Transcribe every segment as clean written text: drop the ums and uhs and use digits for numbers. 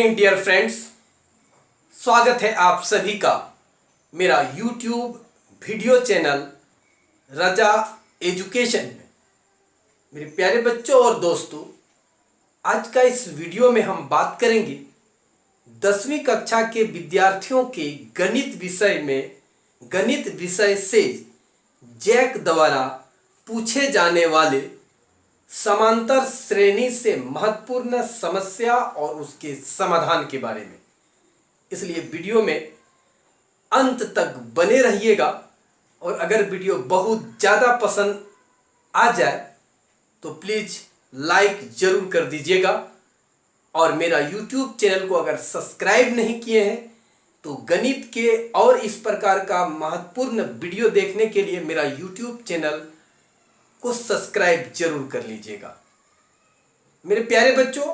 Morning dear friends, स्वागत है आप सभी का मेरा यूट्यूब वीडियो चैनल रजा एजुकेशन में। मेरे प्यारे बच्चों और दोस्तों, आज का इस वीडियो में हम बात करेंगे 10वीं कक्षा के विद्यार्थियों के गणित विषय से जैक द्वारा पूछे जाने वाले समांतर श्रेणी से महत्वपूर्ण समस्या और उसके समाधान के बारे में। इसलिए वीडियो में अंत तक बने रहिएगा और अगर वीडियो बहुत ज़्यादा पसंद आ जाए तो प्लीज़ लाइक ज़रूर कर दीजिएगा और मेरा यूट्यूब चैनल को अगर सब्सक्राइब नहीं किए हैं तो गणित के और इस प्रकार का महत्वपूर्ण वीडियो देखने के लिए मेरा यूट्यूब चैनल को सब्सक्राइब जरूर कर लीजिएगा। मेरे प्यारे बच्चों,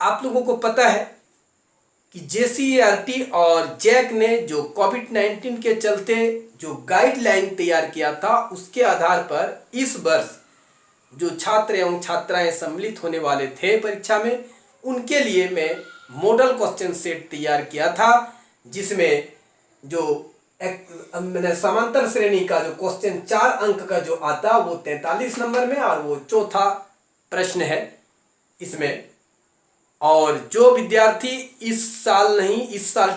आप लोगों को पता है कि JCERT और जैक ने जो कोविड-19 के चलते जो गाइडलाइन तैयार किया था, उसके आधार पर इस वर्ष जो छात्र एवं छात्राएं सम्मिलित होने वाले थे परीक्षा में, उनके लिए मैं मॉडल क्वेश्चन सेट तैयार किया था, जिसमें जो मैंने समांतर श्रेणी का जो क्वेश्चन 4 अंक का जो आता वो 43 नंबर में और वो चौथा प्रश्न है इसमें। और जो विद्यार्थी इस साल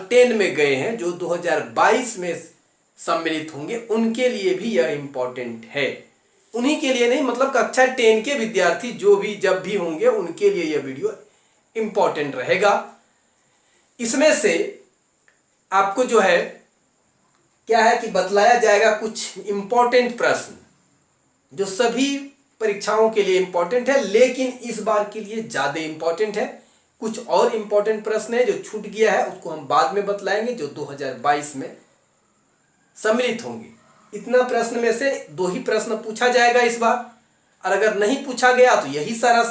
10 में गए हैं, जो 2022 में सम्मिलित होंगे, उनके लिए भी यह इम्पोर्टेंट है। उन्हीं के लिए नहीं, मतलब कक्षा 10 के विद्यार्थी जो भी जब भी होंगे उनके लिए यह वीडियो इम्पोर्टेंट रहेगा। इसमें से आपको जो है क्या है कि बतलाया जाएगा कुछ इम्पोर्टेंट प्रश्न जो सभी परीक्षाओं के लिए इम्पोर्टेंट है, लेकिन इस बार के लिए ज़्यादा इम्पोर्टेंट है। कुछ और इम्पोर्टेंट प्रश्न है जो छूट गया है, उसको हम बाद में बतलाएंगे, जो 2022 में सम्मिलित होंगे। इतना प्रश्न में से 2 ही प्रश्न पूछा जाएगा इस बार, और अगर नहीं पूछा गया तो यही सारा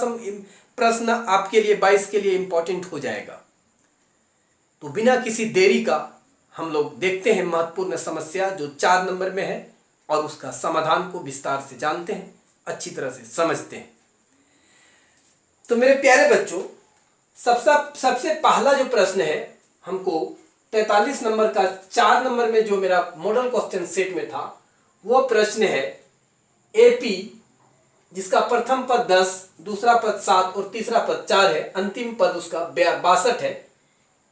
प्रश्न आपके लिए 22 के लिए इम्पोर्टेंट हो जाएगा। तो बिना किसी देरी का हम लोग देखते हैं महत्वपूर्ण समस्या जो 4 नंबर में है और उसका समाधान को विस्तार से जानते हैं, अच्छी तरह से समझते हैं। तो मेरे प्यारे बच्चों, सबसे पहला जो प्रश्न है, हमको 43 नंबर का 4 नंबर में जो मेरा मॉडल क्वेश्चन सेट में था, वो प्रश्न है AP, जिसका प्रथम पद 10, दूसरा पद 7 और तीसरा पद 4 है। अंतिम पद उसका 62 है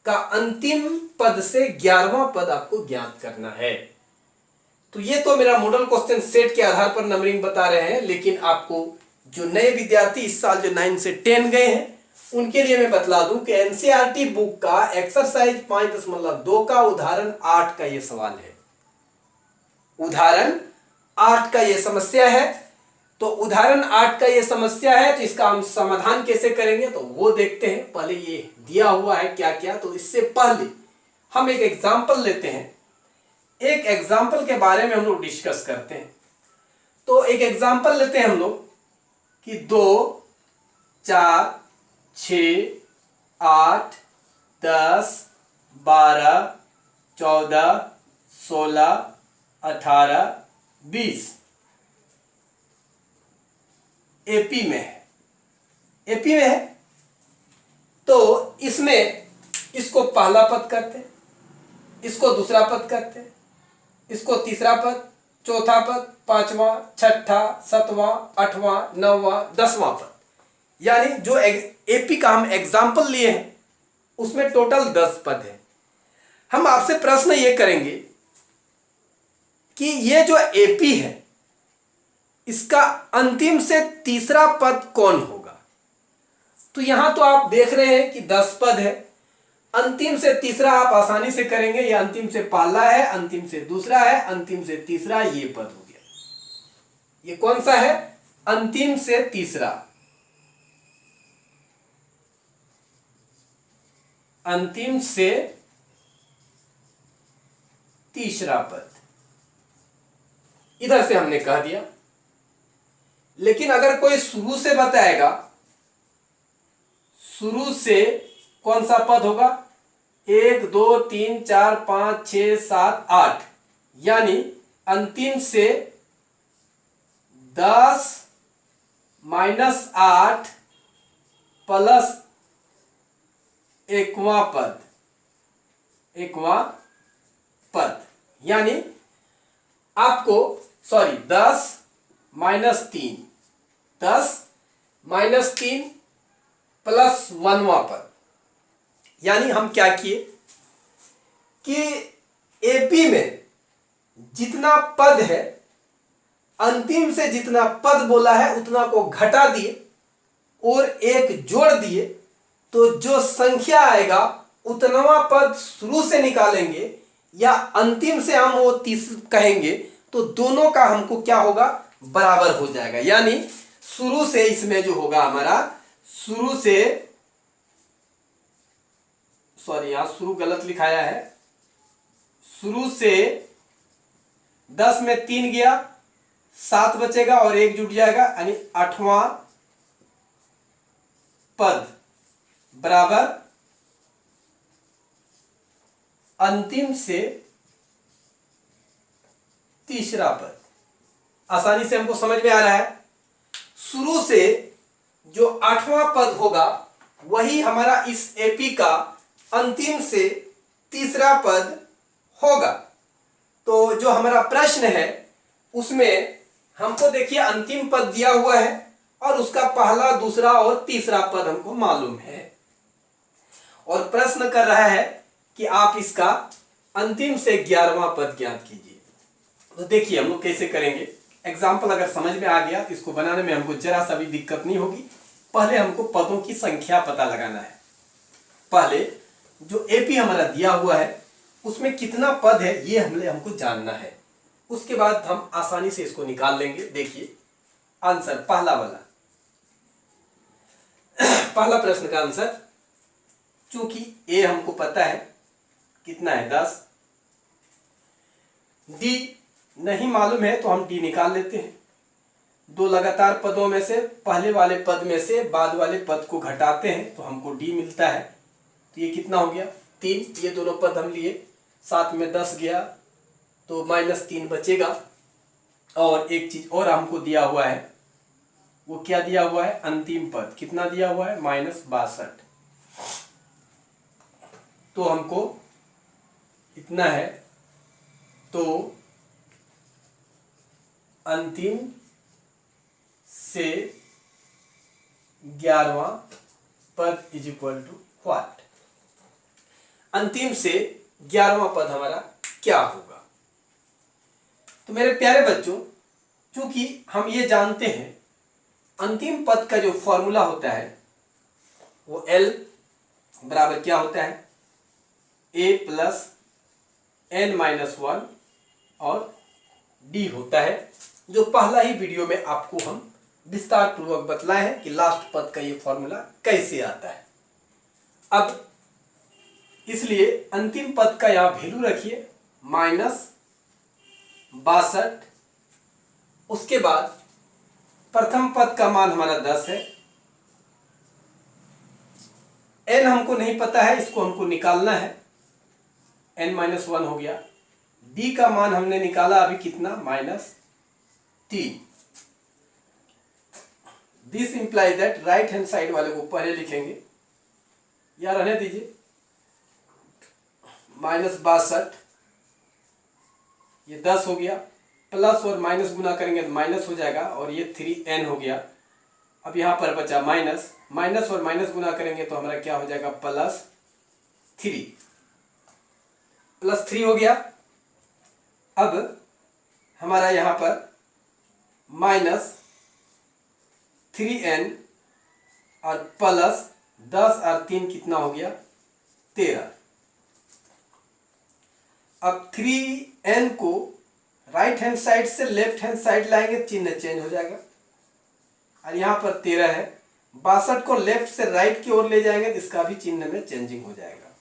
का अंतिम पद से 11वां पद आपको ज्ञात करना है। तो ये तो मेरा मॉडल क्वेश्चन सेट के आधार पर नंबरिंग बता रहे हैं, लेकिन आपको जो नए विद्यार्थी इस साल जो 9 से 10 गए हैं उनके लिए मैं बतला दूं कि NCERT बुक का एक्सरसाइज 5.2 का उदाहरण 8 का ये सवाल है। उदाहरण 8 का ये समस्या है। तो उदाहरण 8 का ये समस्या है, तो इसका हम समाधान कैसे करेंगे तो वो देखते हैं। पहले ये दिया हुआ है क्या क्या, तो इससे पहले हम एक एग्जाम्पल लेते हैं। एक एग्जाम्पल के बारे में हम लोग डिस्कस करते हैं। तो एक एग्जाम्पल लेते हैं हम लोग कि 2, 4, 6, 8, 10, 12, 14, 16, 18, 20 AP में है। तो इसमें इसको पहला पद करते हैं, इसको दूसरा पद करते हैं, इसको तीसरा पद, चौथा पद, 5वां, 6ठा, 7वां, 8वां, 9वां, 10वां पद। यानी जो AP का हम एग्जाम्पल लिए हैं उसमें टोटल 10 पद है। हम आपसे प्रश्न ये करेंगे कि ये जो AP है, इसका अंतिम से तीसरा पद कौन होगा। तो यहां तो आप देख रहे हैं कि 10 पद है, अंतिम से तीसरा आप आसानी to करेंगे। यह अंतिम से पहला है, अंतिम से दूसरा है, अंतिम से तीसरा, ये पद हो गया। ये कौन सा है? अंतिम से तीसरा, अंतिम से तीसरा पद इधर से हमने कह दिया। लेकिन अगर कोई शुरू से बताएगा, शुरू से कौन सा पद होगा? 1, 2, 3, 4, 5, 6, 7, 8, यानी अंतिम से 10 - 8 + एकवां पद, एकवां पद, यानी आपको 10 माइनस 3, 10 माइनस 3 प्लस 1वां पद। यानी हम क्या किए कि एपी में जितना पद है, अंतिम से जितना पद बोला है उतना को घटा दिए और एक जोड़ दिए, तो जो संख्या आएगा उतनवा पद शुरू से निकालेंगे या अंतिम से हम वो 30 कहेंगे, तो दोनों का हमको क्या होगा, बराबर हो जाएगा। यानी शुरू से इसमें जो होगा हमारा, शुरू से, सॉरी यहां शुरू गलत लिखाया है, शुरू से 10 में 3 गया, 7 बचेगा और 1 जुट जाएगा, यानी 8वां पद बराबर अंतिम से तीसरा पद। आसानी से हमको समझ में आ रहा है। शुरू से जो 8वां पद होगा वही हमारा इस एपी का अंतिम से तीसरा पद होगा। तो जो हमारा प्रश्न है उसमें हमको देखिए अंतिम पद दिया हुआ है और उसका पहला, दूसरा और तीसरा पद हमको मालूम है, और प्रश्न कर रहा है कि आप इसका अंतिम से 11वां पद ज्ञात कीजिए। तो देखिए हम लोग कैसे करेंगे। एग्जाम्पल अगर समझ में आ गया तो इसको बनाने में हमको जरा सा भी दिक्कत नहीं होगी। पहले हमको पदों की संख्या पता लगाना है। पहले जो एपी हमारा दिया हुआ है उसमें कितना पद है ये हमको जानना है। उसके बाद हम आसानी से इसको निकाल लेंगे। देखिए आंसर पहला वाला, पहला प्रश्न का आंसर, चूंकि ए हमको पता है कितना है 10, डी नहीं मालूम है तो हम डी निकाल लेते हैं। दो लगातार पदों में से पहले वाले पद में से बाद वाले पद को घटाते हैं तो हमको डी मिलता है। तो ये कितना हो गया 3, ये दोनों पद हम लिए, 7 में 10 गया तो -3 बचेगा। और एक चीज और हमको दिया हुआ है, वो क्या दिया हुआ है, अंतिम पद कितना दिया हुआ है -62। तो हमको इतना है, तो अंतिम से 11वां पद इज इक्वल टू व्हाट, अंतिम से 11वां पद हमारा क्या होगा। तो मेरे प्यारे बच्चों, क्योंकि हम ये जानते हैं अंतिम पद का जो फॉर्मूला होता है वो L बराबर क्या होता है, A प्लस n-1 और D होता है, जो पहला ही वीडियो में आपको हम विस्तार पूर्वक बतलाए हैं कि लास्ट पद का ये फॉर्मूला कैसे आता है। अब इसलिए अंतिम पद का यहां वैल्यू रखिए -62। उसके बाद प्रथम पद का मान हमारा 10 है, n हमको नहीं पता है, इसको हमको निकालना है, n-1 हो गया। d का मान हमने निकाला अभी कितना, -3। This imply that, right hand side वाले को पहले लिखेंगे या रहने दीजिए, -62 ये 10 हो गया, प्लस और माइनस गुना करेंगे तो माइनस हो जाएगा और ये 3n हो गया। अब यहाँ पर बचा माइनस, माइनस और माइनस गुना करेंगे तो हमारा क्या हो जाएगा, +3 हो गया। अब हमारा यहाँ पर -3n और प्लस 10 और 3 कितना हो गया, 13। अब 3n को राइट हैंड साइड से लेफ्ट हैंड साइड लाएंगे, चिन्ह चेंज हो जाएगा, और यहाँ पर 13 है। 62 को लेफ्ट से राइट की ओर ले जाएंगे तो इसका भी चिन्ह में चेंजिंग हो जाएगा।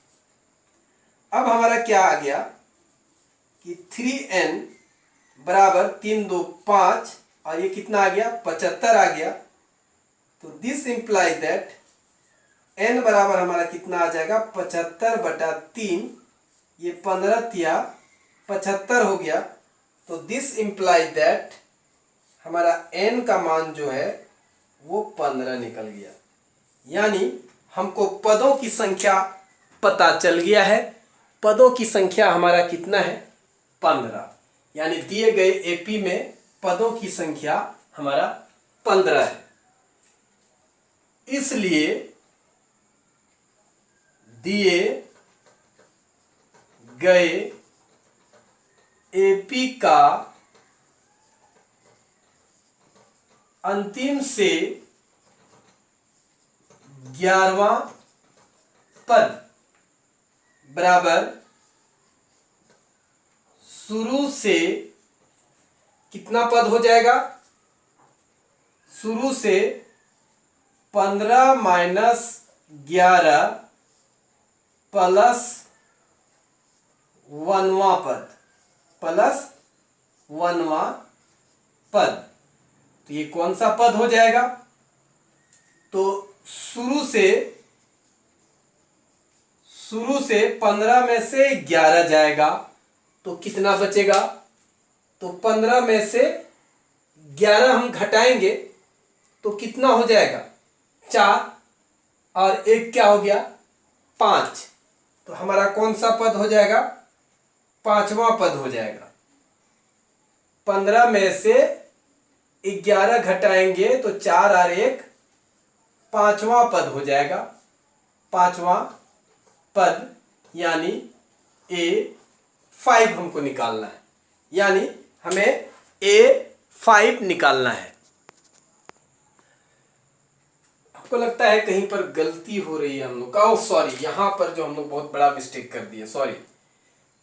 अब हमारा क्या आ गया कि 3n बराबर 3 2 5 और ये कितना आ गया, 75 आ गया। तो दिस इंप्लाई दैट n बराबर हमारा कितना आ जाएगा, 75/3, ये 15 या 75 हो गया। तो दिस इंप्लाई दैट हमारा n का मान जो है वो 15 निकल गया। यानी हमको पदों की संख्या पता चल गया है। पदों की संख्या हमारा कितना है? 15। यानी दिए गए एपी में पदों की संख्या हमारा 15 है। इसलिए दिए गए एपी का अंतिम से 11वां पद बराबर शुरू से कितना पद हो जाएगा? शुरू से 15 माइनस 11 प्लस 1वां पद प्लस 1वां पद। तो ये कौन सा पद हो जाएगा? तो शुरू से 15 में से 11 जाएगा तो कितना बचेगा? तो 15 में से 11 हम घटाएंगे तो कितना हो जाएगा? 4 और 1 क्या हो गया? 5। तो हमारा कौन सा पद हो जाएगा? 5वां पद हो जाएगा। 15 में से 11 घटाएंगे तो 4 और 1 5वां पद हो जाएगा। 5वां पद यानी A5 हमको निकालना है। यानी हमें A5 निकालना है। आपको लगता है कहीं पर गलती हो रही है हम लोग का? सॉरी, यहां पर जो हम लोग बहुत बड़ा मिस्टेक कर दिए। सॉरी,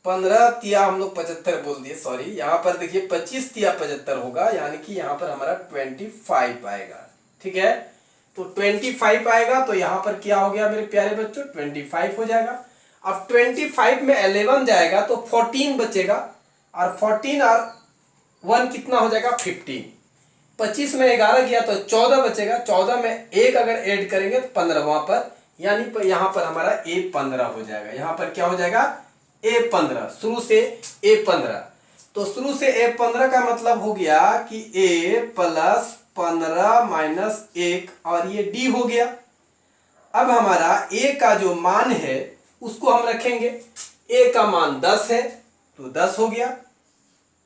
15 तिया हम लोग 75 बोल दिए। सॉरी, यहाँ पर देखिए 25 तिया 75 होगा, यानी कि यहाँ पर हमारा 25 आएगा। ठीक है, तो 25 आएगा तो यहाँ पर क्या हो गया मेरे प्यारे बच्चों? 25 हो जाएगा। अब 25 में 11 जाएगा तो 14 बचेगा, और 14 और 1 कितना हो जाएगा? 15। 25 में 11 गया तो 14 बचेगा। 14 में 1 अगर ऐड करेंगे तो 15वां पर, यानी यहाँ पर हमारा A15 हो जाएगा। यहाँ पर क्या हो जाएगा? A15। शुरू से A15। तो शुरू से A15 का मतलब हो गया कि A प्लस 15 माइनस 1, और ये D हो गया। अब हमारा A का जो मान है उसको हम रखेंगे। A का मान 10 है तो 10 हो गया,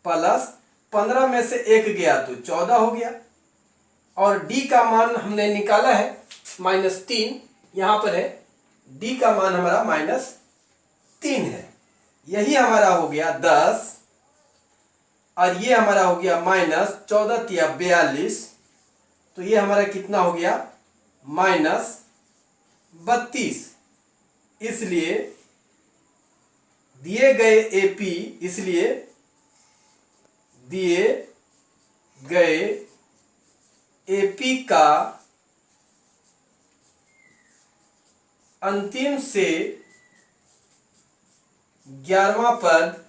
प्लस 15 में से 1 गया तो 14 हो गया, और D का मान हमने निकाला है -3। यहां पर है D का मान हमारा -3 है। यही हमारा हो गया 10, और ये हमारा हो गया -14 तिया 42। तो ये हमारा कितना हो गया? -32। इसलिए दिए गए एपी, इसलिए दिए गए एपी का अंतिम से 11वां पद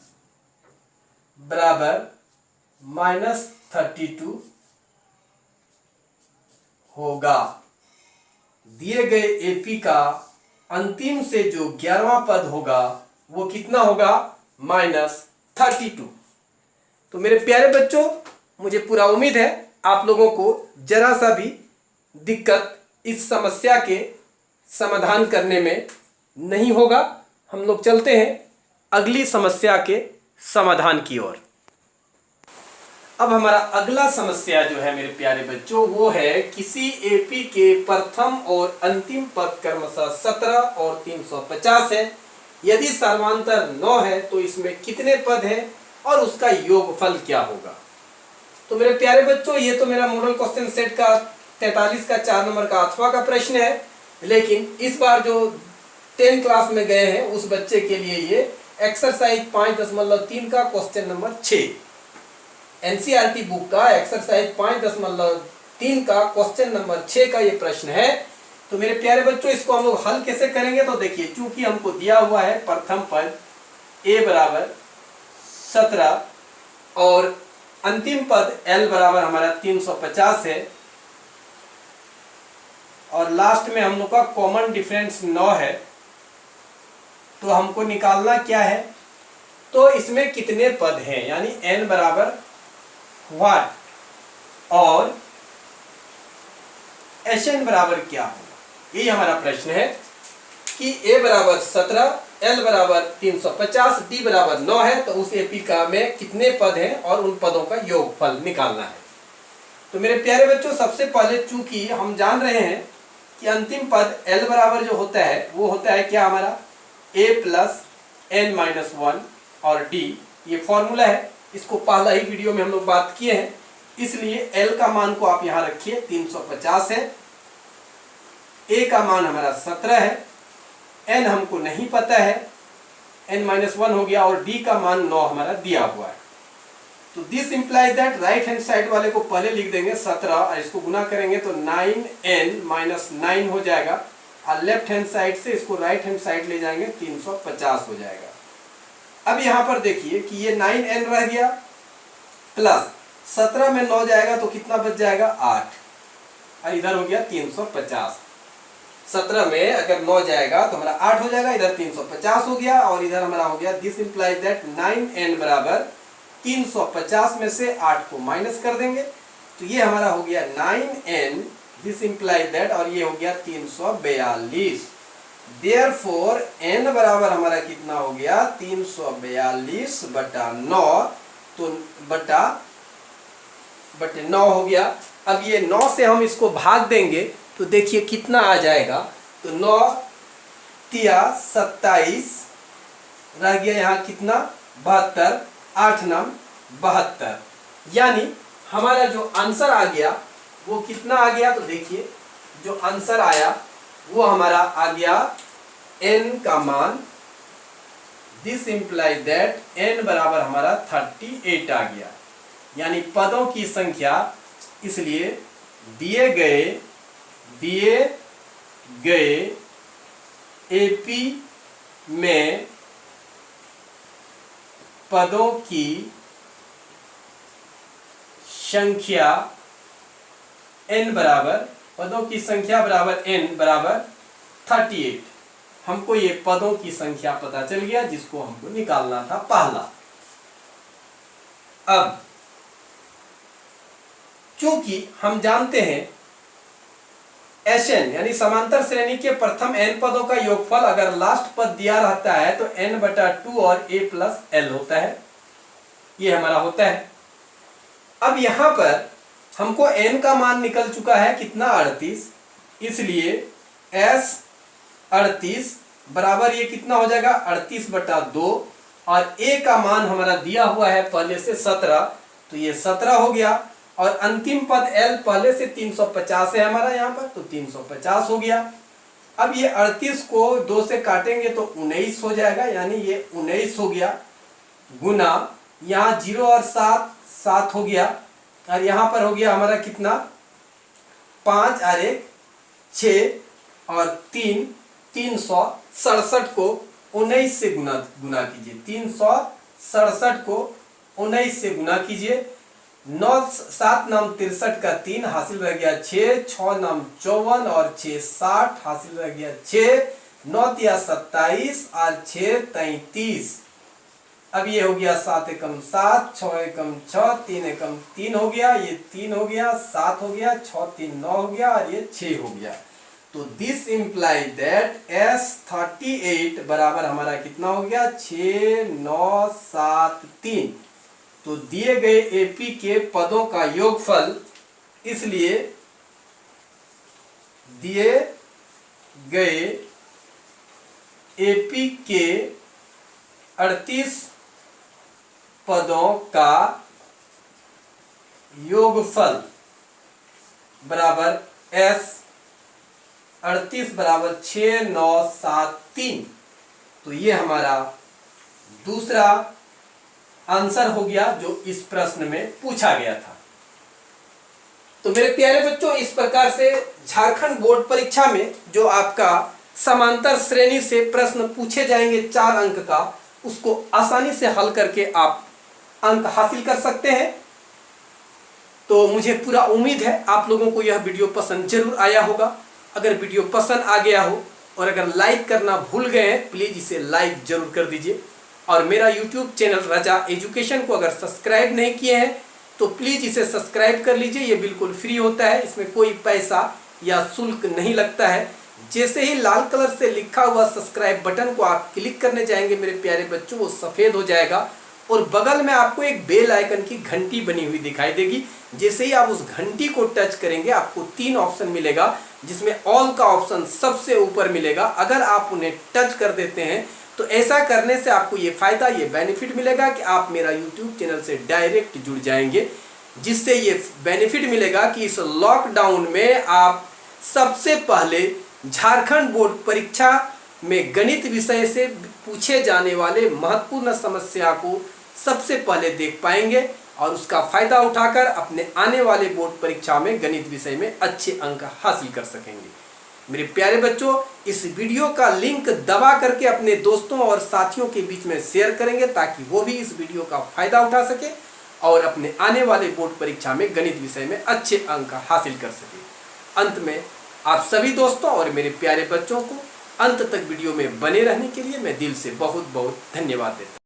बराबर -32 होगा। दिए गए एपी का अंतिम से जो 11वां पद होगा वो कितना होगा? -32। तो मेरे प्यारे बच्चों, मुझे पूरा उम्मीद है आप लोगों को जरा सा भी दिक्कत इस समस्या के समाधान करने में नहीं होगा। हम लोग चलते हैं अगली समस्या के समाधान की ओर। अब हमारा अगला समस्या जो है मेरे प्यारे बच्चों, वो है किसी एपी के प्रथम और अंतिम पद क्रमशः 17 और 350 है। यदि सर्वांतर 9 है तो इसमें कितने पद हैं और उसका योगफल क्या होगा? तो मेरे प्यारे बच्चों, ये तो मेरा मॉडल क्वेश्चन सेट का 43 का 4 नंबर का अथवा का प्रश्न है, लेकिन इस बार जो 10 क्लास में गए हैं उस बच्चे के लिए ये एक्सरसाइज 5.3 का क्वेश्चन नंबर 6, एनसीईआरटी बुक का एक्सरसाइज 5.3 का क्वेश्चन नंबर 6 का ये प्रश्न है। तो मेरे प्यारे बच्चों, इसको हम लोग हल कैसे करेंगे? तो देखिए, चूंकि हमको दिया हुआ है प्रथम पद a बराबर 17 और अंतिम पद l बराबर हमारा 350 है, और लास्ट में हम लोग का कॉमन डिफरेंस 9 है, तो हमको निकालना क्या है? तो इसमें कितने पद हैं, यानी n बराबर व्हाट और Sn बराबर क्या होगा। यही हमारा प्रश्न है कि a बराबर 17, l बराबर 350, d बराबर 9 है, तो उस एपी का में कितने पद हैं और उन पदों का योगफल निकालना है। तो मेरे प्यारे बच्चों, सबसे पहले चूंकि हम जान रहे हैं कि अंतिम पद l बराबर जो होता है वो होता है क्या हमारा a प्लस n-1 और d, ये फॉर्मूला है। इसको पहला ही वीडियो में हम लोग बात किए हैं, इसलिए l का मान को आप यहां रखिए 350 है, a का मान हमारा 17 है, n हमको नहीं पता है, n-1 हो गया, और d का मान 9 हमारा दिया हुआ है। तो this implies that right hand side वाले को पहले लिख देंगे 17 और इसको गुना करेंगे तो 9n-9 हो जाएगा, और लेफ्ट हैंड साइड से इसको राइट हैंड साइड ले जाएंगे 350 हो जाएगा। अब यहां पर देखिए कि ये 9n रह गया, प्लस 17 में 9 जाएगा तो कितना बच जाएगा 8, और इधर हो गया 350। 17 में अगर 9 जाएगा तो हमारा 8 हो जाएगा, इधर 350 हो गया, और इधर हमारा हो गया दिस इंप्लाइज दैट 9n बराबर 350 में से 8 को माइनस कर देंगे, तो ये हमारा हो गया 9n, दिस इंप्लाइज दैट, और ये हो गया 342। देयरफॉर n बराबर हमारा कितना हो गया 342 बटा 9, तो बटे 9 हो गया। अब ये 9 से हम इसको भाग देंगे तो देखिए कितना आ जाएगा, तो 9 तिया 27 रह गया, यहाँ कितना 72, 8 9 72, यानी हमारा जो आंसर आ गया वो कितना आ गया, तो देखिए जो आंसर आया वो हमारा आ गया n का मान, दिस इंप्लाइज दैट n बराबर हमारा 38 आ गया, यानी पदों की संख्या, इसलिए दिए गए एपी में पदों की संख्या n बराबर, पदों की संख्या बराबर n बराबर 38। हमको ये पदों की संख्या पता चल गया जिसको हमको निकालना था पहला। अब चूंकि हम जानते हैं Sn यानी समांतर श्रेणी के प्रथम n पदों का योगफल अगर लास्ट पद दिया रहता है तो n बटा 2 और a प्लस l होता है, ये हमारा होता है। अब यहां पर हमको n का मान निकल चुका है कितना 38, इसलिए s 38 बराबर ये कितना हो जाएगा 38 बटा 2, और a का मान हमारा दिया हुआ है पहले से 17, तो ये 17 हो गया, और अंतिम पद l पहले से 350 है हमारा यहाँ पर, तो 350 हो गया। अब ये 38 को 2 से काटेंगे तो 19 हो जाएगा, यानी ये 19 हो गया, गुना यहाँ 0 और 7 हो गया, और यहाँ पर हो गया हमारा कितना 5 और 1 6 और 3 367 को 19 से गुना कीजिए, 367 को 19 से गुना कीजिए, 9 7 नाम 63 का 3 हासिल रह गया 6, 6 नाम 54 और 6 60 हासिल रह गया 6, 9 तिया 27 और 6 33। अब ये हो गया 7 एकम 7, 6 एकम 6, 3 एकम 3 हो गया, ये 3 हो गया, 7 हो गया, 6 3 9 हो गया, और ये 6 हो गया। तो दिस इंप्लाइज दैट S38 बराबर हमारा कितना हो गया 6 9 7 3। तो दिए गए एपी के पदों का योगफल, इसलिए दिए गए एपी के 38 पदों का योगफल बराबर S 38 बराबर 6 9 7 3। तो ये हमारा दूसरा आंसर हो गया जो इस प्रश्न में पूछा गया था। तो मेरे प्यारे बच्चों, इस प्रकार से झारखंड बोर्ड परीक्षा में जो आपका समांतर श्रेणी से प्रश्न पूछे जाएंगे 4 अंक का, उसको आसानी से हल करके आप अंक हासिल कर सकते हैं। तो मुझे पूरा उम्मीद है आप लोगों को यह वीडियो पसंद जरूर आया होगा। अगर वीडियो पसंद आ गया हो और अगर लाइक करना भूल गए हैं, प्लीज़ इसे लाइक जरूर कर दीजिए। और मेरा यूट्यूब चैनल रजा एजुकेशन को अगर सब्सक्राइब नहीं किए हैं तो प्लीज़ इसे सब्सक्राइब कर लीजिए। ये बिल्कुल फ्री होता है, इसमें कोई पैसा या शुल्क नहीं लगता है। जैसे ही लाल कलर से लिखा हुआ सब्सक्राइब बटन को आप क्लिक करने जाएंगे मेरे प्यारे बच्चों, वो सफ़ेद हो जाएगा और बगल में आपको एक बेल आइकन की घंटी बनी हुई दिखाई देगी। जैसे ही आप उस घंटी को टच करेंगे आपको 3 ऑप्शन मिलेगा, जिसमें ऑल का ऑप्शन सबसे ऊपर मिलेगा। अगर आप उन्हें टच कर देते हैं तो ऐसा करने से आपको ये फ़ायदा, ये बेनिफिट मिलेगा कि आप मेरा यूट्यूब चैनल से डायरेक्ट जुड़ जाएंगे, जिससे ये बेनिफिट मिलेगा कि इस लॉकडाउन में आप सबसे पहले झारखंड बोर्ड परीक्षा में गणित विषय से पूछे जाने वाले महत्वपूर्ण समस्या को सबसे पहले देख पाएंगे और उसका फ़ायदा उठाकर अपने आने वाले बोर्ड परीक्षा में गणित विषय में अच्छे अंक हासिल कर सकेंगे। मेरे प्यारे बच्चों, इस वीडियो का लिंक दबा करके अपने दोस्तों और साथियों के बीच में शेयर करेंगे ताकि वो भी इस वीडियो का फ़ायदा उठा सके और अपने आने वाले बोर्ड परीक्षा में गणित विषय में अच्छे अंक हासिल कर सके। अंत में आप सभी दोस्तों और मेरे प्यारे बच्चों को अंत तक वीडियो में बने रहने के लिए मैं दिल से बहुत बहुत धन्यवाद देता हूँ।